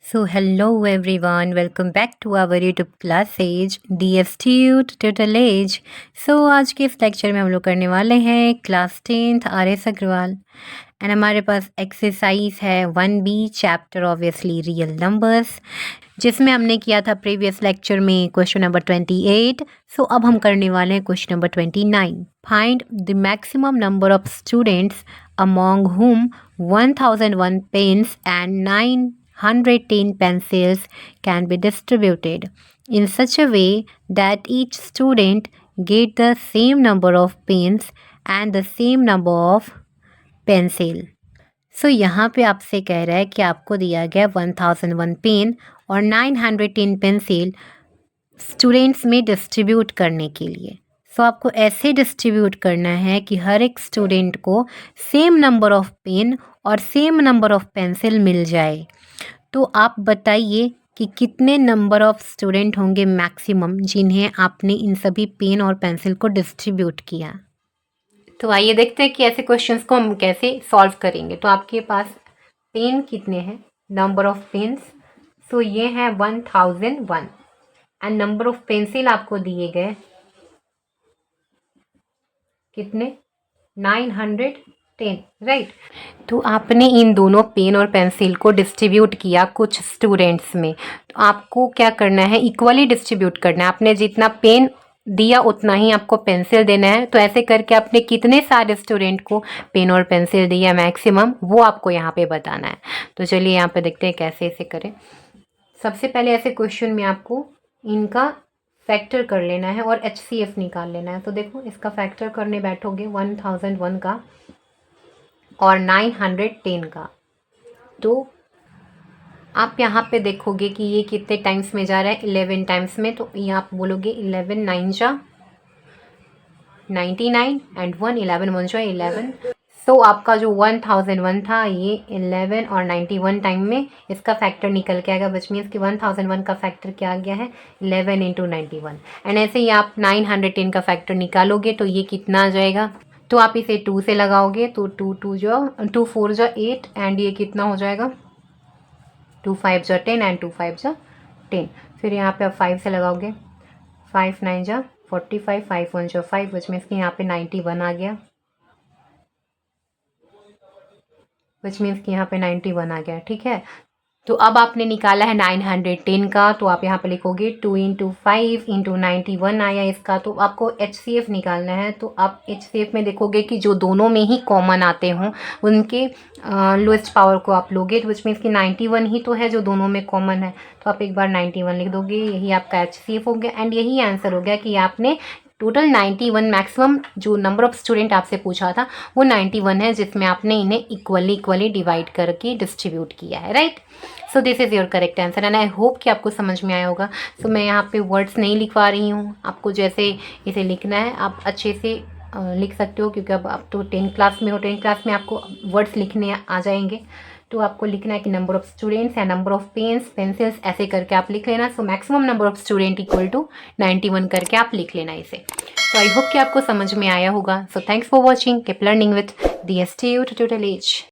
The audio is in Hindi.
So hello everyone, welcome back to our YouTube class age DSTU Total Age। आज के इस लेक्चर में हम लोग करने वाले हैं class 10th RS Agarwal and हमारे पास एक्सरसाइज है 1B chapter obviously real numbers, जिसमें हमने किया था प्रीवियस लेक्चर में क्वेश्चन नंबर 28। अब हम करने वाले हैं question number 29। Find the maximum number of students among whom 1001 pens and 910 pencils can be distributed in such a way that each student get the same number of pens and the same number of pencil। यहाँ पे आपसे कह रहा है कि आपको दिया गया 1001 पेन और 910 पेंसिल स्टूडेंट्स में डिस्ट्रीब्यूट करने के लिए। आपको ऐसे डिस्ट्रीब्यूट करना है कि हर एक स्टूडेंट को सेम नंबर ऑफ पेन और सेम नंबर ऑफ पेंसिल मिल जाए। तो आप बताइए कि कितने नंबर ऑफ स्टूडेंट होंगे मैक्सिमम जिन्हें आपने इन सभी पेन और पेंसिल को डिस्ट्रीब्यूट किया। तो आइए देखते हैं कि ऐसे क्वेश्चंस को हम कैसे सॉल्व करेंगे। तो आपके पास पेन कितने हैं, नंबर ऑफ पेन्स, ये है 1001 एंड नंबर ऑफ पेंसिल आपको दिए गए कितने, 910, राइट। तो आपने इन दोनों पेन और पेंसिल को डिस्ट्रीब्यूट किया कुछ स्टूडेंट्स में। तो आपको क्या करना है, इक्वली डिस्ट्रीब्यूट करना है। आपने जितना पेन दिया उतना ही आपको पेंसिल देना है। तो ऐसे करके आपने कितने सारे स्टूडेंट को पेन और पेंसिल दिया मैक्सिमम, वो आपको यहाँ पे बताना है। तो चलिए यहाँ पे देखते हैं कैसे इसे करें। सबसे पहले ऐसे क्वेश्चन में आपको इनका फैक्टर कर लेना है और HCF निकाल लेना है। तो देखो, इसका फैक्टर करने बैठोगे 1001 का और 910 का, तो आप यहाँ पे देखोगे कि ये कितने टाइम्स में जा रहा है, 11 टाइम्स में। तो ये आप बोलोगे 11 9 जा 99 एंड 1 11 1 जा 11। आपका जो 1001 था ये 11 और 91 टाइम में इसका फैक्टर निकल के आएगा, विच मीन्स कि 1001 का फैक्टर क्या आ गया है, 11 इंटू 91। एंड ऐसे ही आप 910 का फैक्टर निकालोगे तो ये कितना आ जाएगा। तो आप इसे 2 से लगाओगे तो 2 4 जा 8 एंड ये कितना हो जाएगा, 2 5 जा 10 एंड 2 5 जा 10। फिर यहाँ पे आप 5 से लगाओगे, 5 9 जा 45, 5 1 जा 5, विच मीन्स कि यहाँ पे 91 आ गया, विच मीन्स कि यहाँ पे 91 आ गया, ठीक है। तो अब आपने निकाला है 910 का, तो आप यहाँ पे लिखोगे 2 इंटू 5 इंटू 91 आया इसका। तो आपको HCF निकालना है। तो आप HCF में देखोगे कि जो दोनों में ही कॉमन आते हों उनके लोएस्ट पावर को आप लोगे, विच मीन्स कि 91 ही तो है जो दोनों में कॉमन है। तो आप एक बार 91 लिख दोगे, यही आपका HCF हो गया एंड यही आंसर हो गया कि आपने टोटल 91 मैक्सिमम जो नंबर ऑफ स्टूडेंट आपसे पूछा था वो 91 है, जिसमें आपने इन्हें इक्वली डिवाइड करके डिस्ट्रीब्यूट किया है, right. So this is your correct answer and I hope कि आपको समझ में आया होगा। मैं यहाँ पे वर्ड्स नहीं लिखवा रही हूँ, आपको जैसे इसे लिखना है आप अच्छे से लिख सकते हो, क्योंकि अब आप तो 10th क्लास में हो, 10th क्लास में आपको वर्ड्स लिखने आ जाएंगे। तो आपको लिखना है कि नंबर ऑफ स्टूडेंट्स या नंबर ऑफ पेन्स पेंसिल्स ऐसे करके आप लिख लेना। Maximum number of student equal to 91 करके आप लिख लेना इसे। आई होप कि आपको समझ में आया होगा। Thanks for watching, keep learning with DSTU Total as.